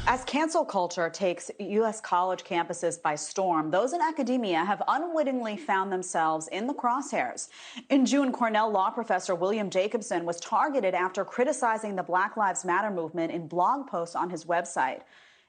As cancel culture takes U.S. college campuses by storm, those in academia have unwittingly found themselves in the crosshairs. In June, Cornell law professor William Jacobson was targeted after criticizing the Black Lives Matter movement in blog posts on his website.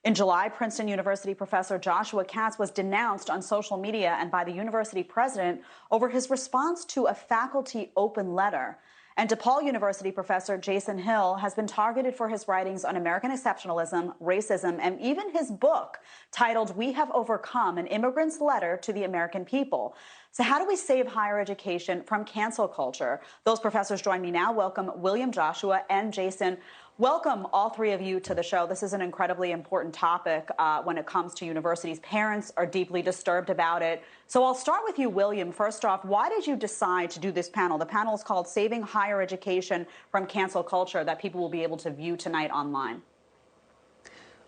In July, Princeton University professor Joshua Katz was denounced on social media and by the university president over his response to a faculty open letter. And DePaul University professor Jason Hill has been targeted for his writings on American exceptionalism, racism, and even his book titled "We Have Overcome: An Immigrant's Letter to the American People." So how do we save higher education from cancel culture? Those professors join me now. Welcome William, Joshua, and Jason. Welcome, all three of you, to the show. This is an incredibly important topic when it comes to universities. Parents are deeply disturbed about it. So I'll start with you, William. First off, why did you decide to do this panel? The panel is called Saving Higher Education from Cancel Culture that people will be able to view tonight online.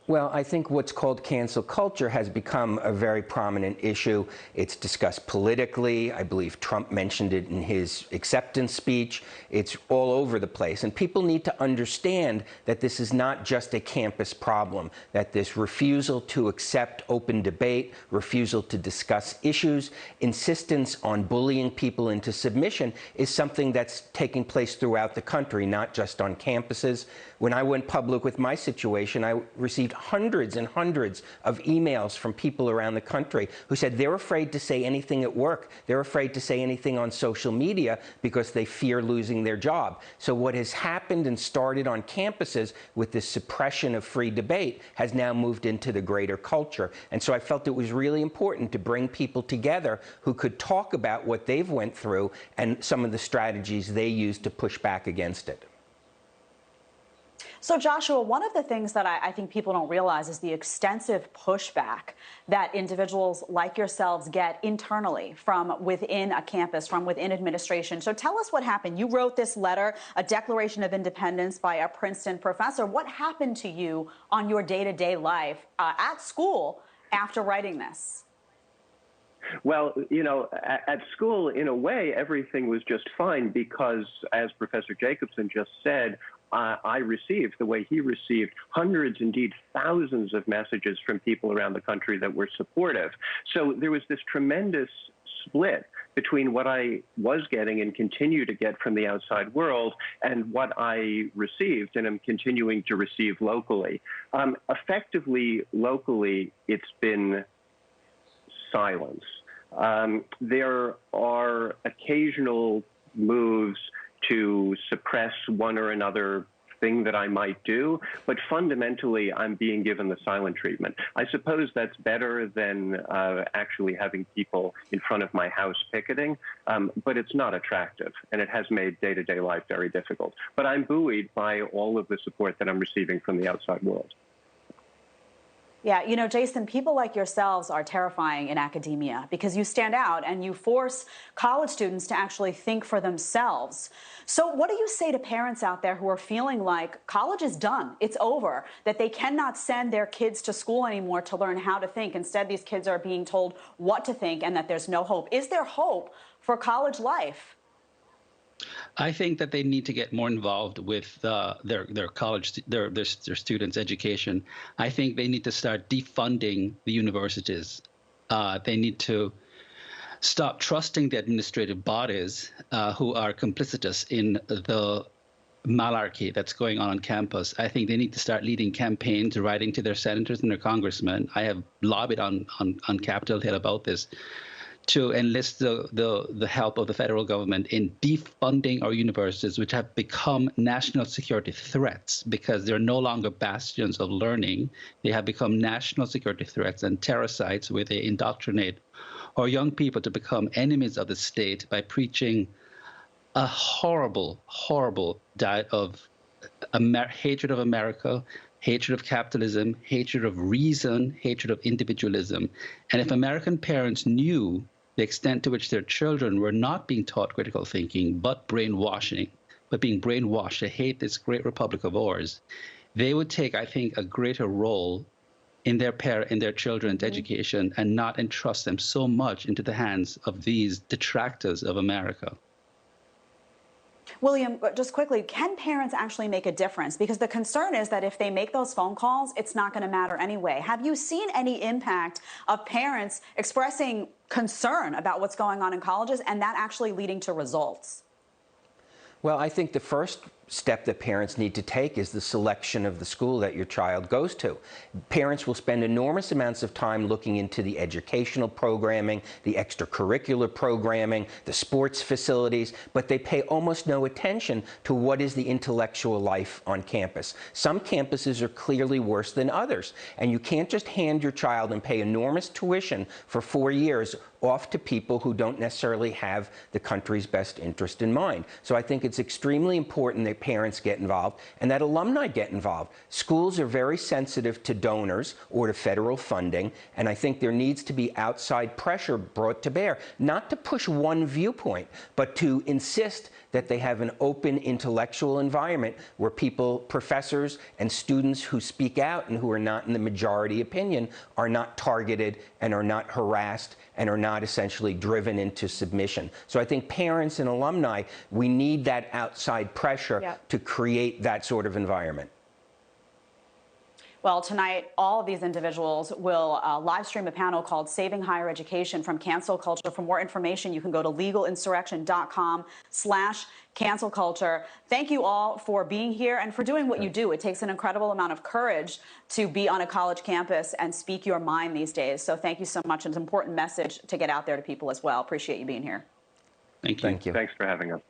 Well, I think what's called cancel culture has become a very prominent issue. It's discussed politically. I believe Trump mentioned it in his acceptance speech. It's all over the place. And people need to understand that this is not just a campus problem, that this refusal to accept open debate, refusal to discuss issues, insistence on bullying people into submission is something that's taking place throughout the country, not just on campuses. When I went public with my situation, I received hundreds and hundreds of emails from people around the country who said they're afraid to say anything at work. They're afraid to say anything on social media because they fear losing their job. So what has happened and started on campuses with this suppression of free debate has now moved into the greater culture. And so I felt it was really important to bring people together who could talk about what they've went through and some of the strategies they use to push back against it. So, Joshua, one of the things that I think people don't realize is the extensive pushback that individuals like yourselves get internally from within a campus, from within administration. So tell us what happened. You wrote this letter, a Declaration of Independence by a Princeton professor. What happened to you on your day-to-day life at school after writing this? Well, you know, at school, in a way, everything was just fine because, as Professor Jacobson just said, I received, the way he received, hundreds, indeed thousands of messages from people around the country that were supportive. So there was this tremendous split between what I was getting and continue to get from the outside world and what I received and am continuing to receive locally. Effectively, locally, it's been silence. There are occasional moves to suppress one or another thing that I might do, but fundamentally I'm being given the silent treatment. I suppose that's better than actually having people in front of my house picketing, but it's not attractive, and it has made day-to-day life very difficult. But I'm buoyed by all of the support that I'm receiving from the outside world. Yeah, you know, Jason, people like yourselves are terrifying in academia because you stand out and you force college students to actually think for themselves. So what do you say to parents out there who are feeling like college is done, it's over, that they cannot send their kids to school anymore to learn how to think? Instead, these kids are being told what to think and that there's no hope. Is there hope for college life? I think that they need to get more involved with their college, their students' education. I think they need to start defunding the universities. They need to stop trusting the administrative bodies who are complicitous in the malarkey that's going on campus. I think they need to start leading campaigns, writing to their senators and their congressmen. I have lobbied on Capitol Hill about this, to enlist the help of the federal government in defunding our universities, which have become national security threats because they're no longer bastions of learning. They have become national security threats and terror sites where they indoctrinate our young people to become enemies of the state by preaching a horrible, horrible diet of hatred of America, hatred of capitalism, hatred of reason, hatred of individualism. And if American parents knew the extent to which their children were not being taught critical thinking, but brainwashing, but being brainwashed to hate this great republic of ours, they would take, I think, a greater role in their children's education and not entrust them so much into the hands of these detractors of America. William, just quickly, can parents actually make a difference? Because the concern is that if they make those phone calls, it's not going to matter anyway. Have you seen any impact of parents expressing concern about what's going on in colleges and that actually leading to results? Well, I think the first step that parents need to take is the selection of the school that your child goes to. Parents will spend enormous amounts of time looking into the educational programming, the extracurricular programming, the sports facilities, but they pay almost no attention to what is the intellectual life on campus. Some campuses are clearly worse than others, and you can't just hand your child and pay enormous tuition for 4 years off to people who don't necessarily have the country's best interest in mind. So I think it's extremely important that parents get involved and that alumni get involved. Schools are very sensitive to donors or to federal funding, and I think there needs to be outside pressure brought to bear, not to push one viewpoint, but to insist that they have an open intellectual environment where people, professors and students who speak out and who are not in the majority opinion are not targeted and are not harassed and are not essentially driven into submission. So I think parents and alumni, we need that outside pressure to create that sort of environment. Well, tonight, all of these individuals will live stream a panel called Saving Higher Education from Cancel Culture. For more information, you can go to legalinsurrection.com/cancel culture. Thank you all for being here and for doing what you do. It takes an incredible amount of courage to be on a college campus and speak your mind these days. So thank you so much. It's an important message to get out there to people as well. Appreciate you being here. Thank you. Thank you. Thanks for having us.